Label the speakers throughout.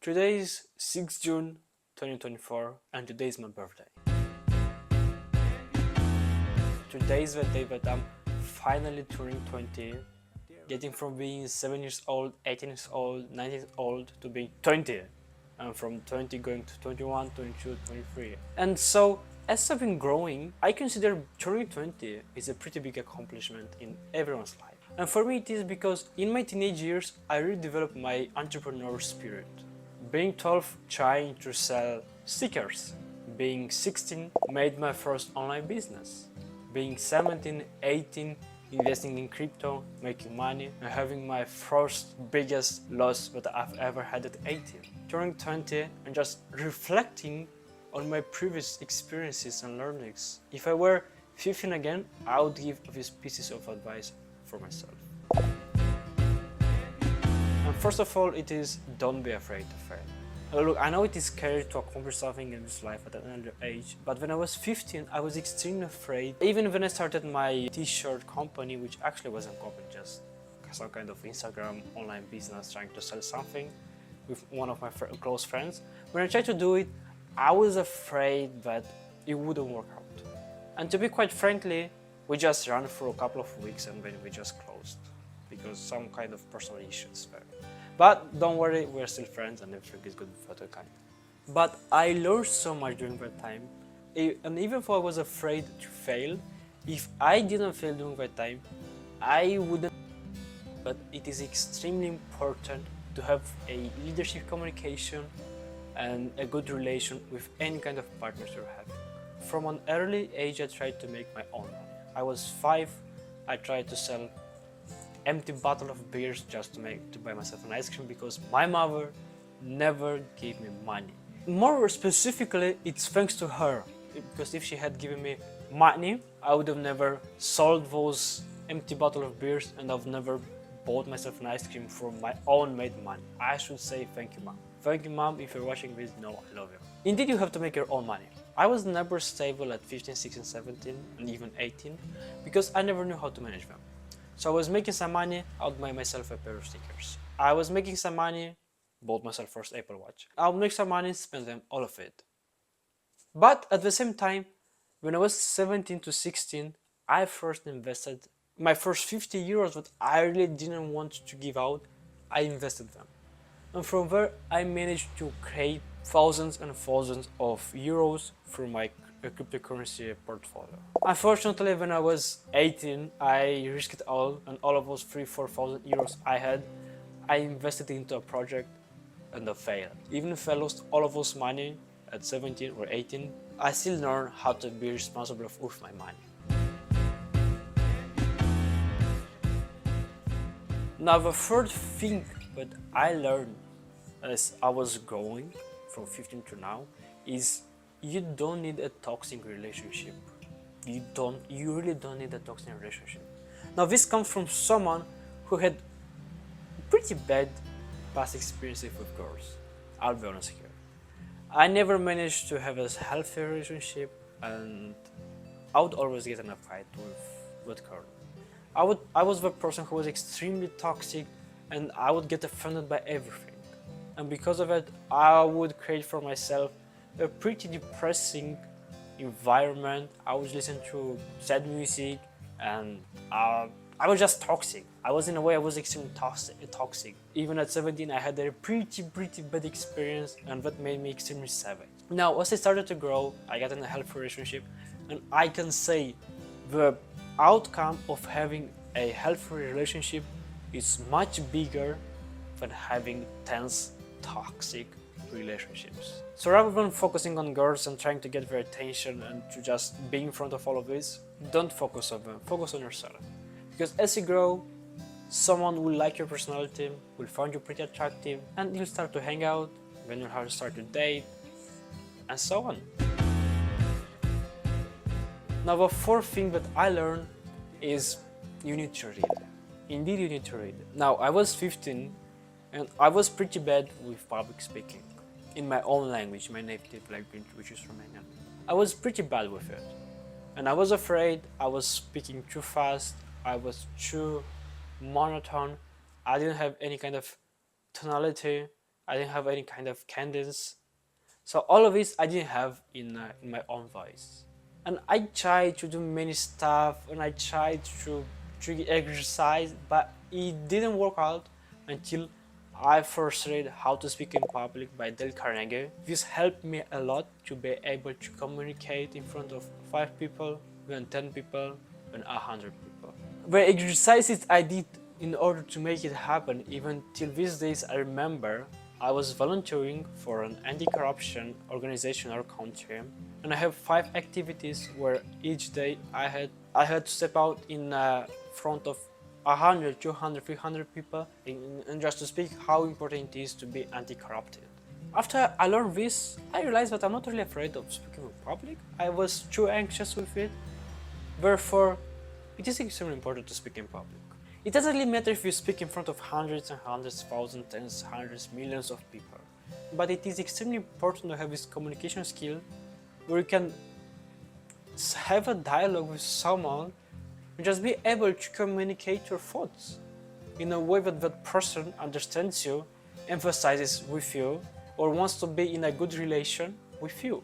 Speaker 1: Today is 6 June 2024 and today is my birthday. Today is the day that I'm finally turning 20, getting from being 7 years old, 18 years old, 19 years old to being 20. And from 20 going to 21, 22, 23. And so, as I've been growing, I consider turning 20 is a pretty big accomplishment in everyone's life. And for me it is because in my teenage years I really developed my entrepreneur spirit. Being 12, trying to sell stickers. Being 16, made my first online business. Being 17, 18, investing in crypto, making money, and having my first biggest loss that I've ever had at 18. Turning 20 and just reflecting on my previous experiences and learnings. If I were 15 again, I would give these pieces of advice for myself. And first of all, it is don't be afraid to fail. Look, I know it is scary to accomplish something in this life at an early age, but when I was 15, I was extremely afraid. Even when I started my t-shirt company, which actually wasn't a company, just some kind of Instagram online business trying to sell something with one of my close friends. When I tried to do it, I was afraid that it wouldn't work out. And to be quite frankly, we just ran for a couple of weeks and then we just closed because some kind of personal issues there. But don't worry, we're still friends and everything is good for the kind. But I learned so much during that time, and even though I was afraid to fail, if I didn't fail during that time, I wouldn't. But it is extremely important to have a leadership communication and a good relation with any kind of partners you're having. From an early age, I tried to make my own money. I was 5, I tried to sell empty bottle of beers just to buy myself an ice cream because my mother never gave me money. More specifically, it's thanks to her, because if she had given me money, I would have never sold those empty bottle of beers and I've never bought myself an ice cream from my own made money. I should say thank you, mom. Thank you, mom. If you're watching this, no, I love you. Indeed, you have to make your own money. I was never stable at 15, 16, 17 and even 18 because I never knew how to manage them. So I was making some money, I would buy myself a pair of stickers. I was making some money, bought myself first Apple Watch. I would make some money, spend them all of it. But at the same time, when I was 17 to 16, I first invested my first 50 euros that I really didn't want to give out, I invested them. And from there, I managed to create thousands and thousands of euros from my cryptocurrency portfolio. Unfortunately, when I was 18, I risked it all, and all of those 3,000–4,000 euros I had, I invested into a project and I failed. Even if I lost all of those money at 17 or 18, I still learned how to be responsible with my money. Now, the third thing that I learned as I was growing from 15 to now is you don't need a toxic relationship. You really don't need a toxic relationship. Now, this comes from someone who had pretty bad past experiences with girls. I'll be honest here. I never managed to have a healthy relationship and I would always get in a fight with girls. I was the person who was extremely toxic and I would get offended by everything. And because of it, I would create for myself a pretty depressing environment. I would listen to sad music and I was just toxic. I was extremely toxic. Even at 17, I had a pretty bad experience and that made me extremely savage. Now, as I started to grow, I got in a healthy relationship and I can say the outcome of having a healthy relationship is much bigger than having tense, toxic relationships. So rather than focusing on girls and trying to get their attention and to just be in front of all of this, don't focus on them, focus on yourself. Because as you grow, someone will like your personality, will find you pretty attractive, and you'll start to hang out, then you'll have to start to date, and so on. Now, the fourth thing that I learned is you need to read. Indeed, you need to read. Now, I was 15 and I was pretty bad with public speaking in my own language, my native language, which is Romanian. I was pretty bad with it. And I was afraid I was speaking too fast, I was too monotone, I didn't have any kind of tonality, I didn't have any kind of cadence. So all of this I didn't have in my own voice. And I tried to do many stuff, and I tried to exercise, but it didn't work out until I first read How to Speak in Public by Dale Carnegie. This helped me a lot to be able to communicate in front of 5 people, even 10 people, and 100 people. The exercises I did in order to make it happen, even till these days I remember, I was volunteering for an anti-corruption organization in our country, and I have 5 activities where each day I had to step out in front of 100, 200, 300 people and just to speak how important it is to be anti-corrupted. After I learned this, I realized that I'm not really afraid of speaking in public. I was too anxious with it. Therefore, it is extremely important to speak in public. It doesn't really matter if you speak in front of hundreds and hundreds, thousands, tens, hundreds, millions of people. But it is extremely important to have this communication skill where you can have a dialogue with someone and just be able to communicate your thoughts in a way that that person understands you, emphasizes with you, or wants to be in a good relation with you.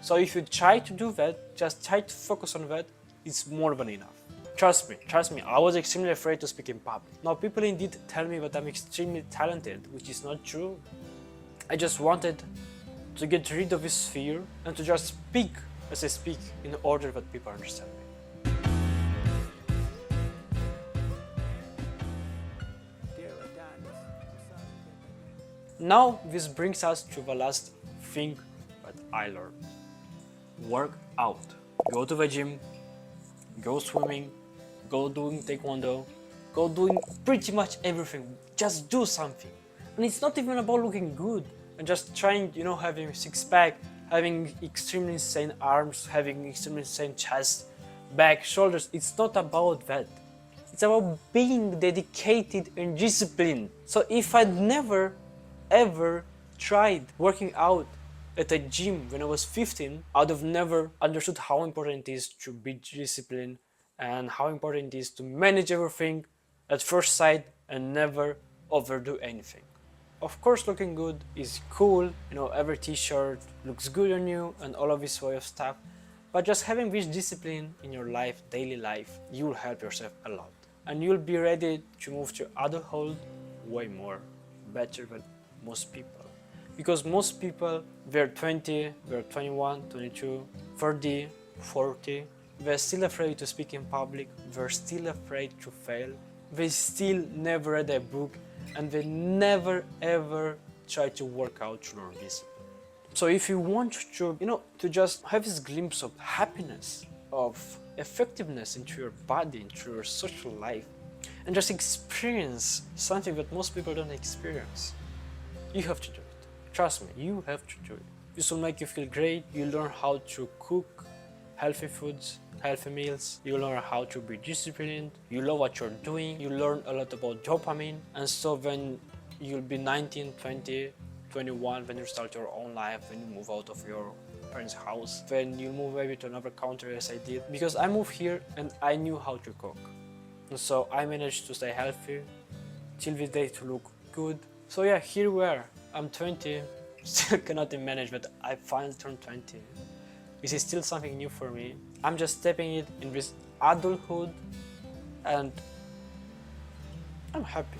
Speaker 1: So if you try to do that, just try to focus on that, it's more than enough. Trust me, I was extremely afraid to speak in public. Now people indeed tell me that I'm extremely talented, which is not true. I just wanted to get rid of this fear and to just speak as I speak in order that people understand me. Now this brings us to the last thing that I learned. Work out. Go to the gym, go swimming, go doing taekwondo, go doing pretty much everything. Just do something. And it's not even about looking good and just trying, having a six-pack, having extremely insane arms, having extremely insane chest, back, shoulders. It's not about that. It's about being dedicated and disciplined. So if I'd never ever tried working out at a gym when I was 15, I'd have never understood how important it is to be disciplined and how important it is to manage everything at first sight and never overdo anything. Of course, looking good is cool, every t-shirt looks good on you and all of this way of stuff, but just having this discipline in your life, daily life, you'll help yourself a lot. And you'll be ready to move to adulthood way more, better than most people. Because most people, they're 20, they're 21, 22, 30, 40, they're still afraid to speak in public, they're still afraid to fail, they still never read a book, and they never ever try to work out to learn discipline. So if you want to just have this glimpse of happiness, of effectiveness into your body, into your social life, and just experience something that most people don't experience, you have to do it. Trust me, you have to do it. This will make you feel great. You learn how to cook healthy foods, healthy meals. You learn how to be disciplined. You love what you're doing. You learn a lot about dopamine. And so when you'll be 19, 20, 21, when you start your own life, when you move out of your parents' house, when you move maybe to another country as I did. Because I moved here and I knew how to cook. And so I managed to stay healthy, till this day to look good. So yeah, here we are. I'm 20, still cannot manage, but I finally turned 20. This is still something new for me. I'm just stepping it in this adulthood and I'm happy.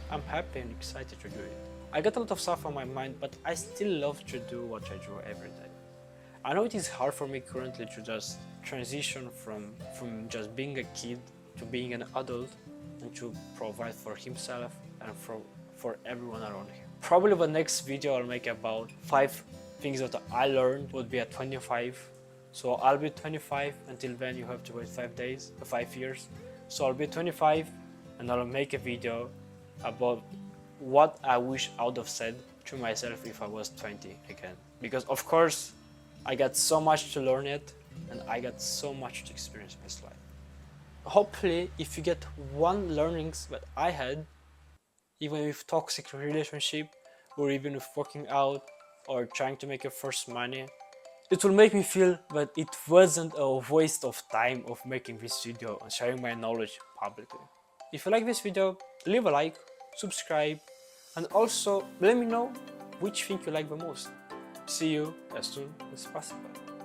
Speaker 1: I'm happy and excited to do it. I got a lot of stuff on my mind, but I still love to do what I do every day. I know it is hard for me currently to just transition from just being a kid to being an adult and to provide for himself and for everyone around him. Probably the next video I'll make about 5 things that I learned would be at 25. So I'll be 25, until then you have to wait 5 years. So I'll be 25 and I'll make a video about what I wish I would have said to myself if I was 20 again. Because of course, I got so much to learn yet and I got so much to experience in this life. Hopefully, if you get one learnings that I had, even with toxic relationship, or even with working out, or trying to make your first money, it will make me feel that it wasn't a waste of time of making this video and sharing my knowledge publicly. If you like this video, leave a like, subscribe, And also, let me know which thing you like the most. See you as soon as possible.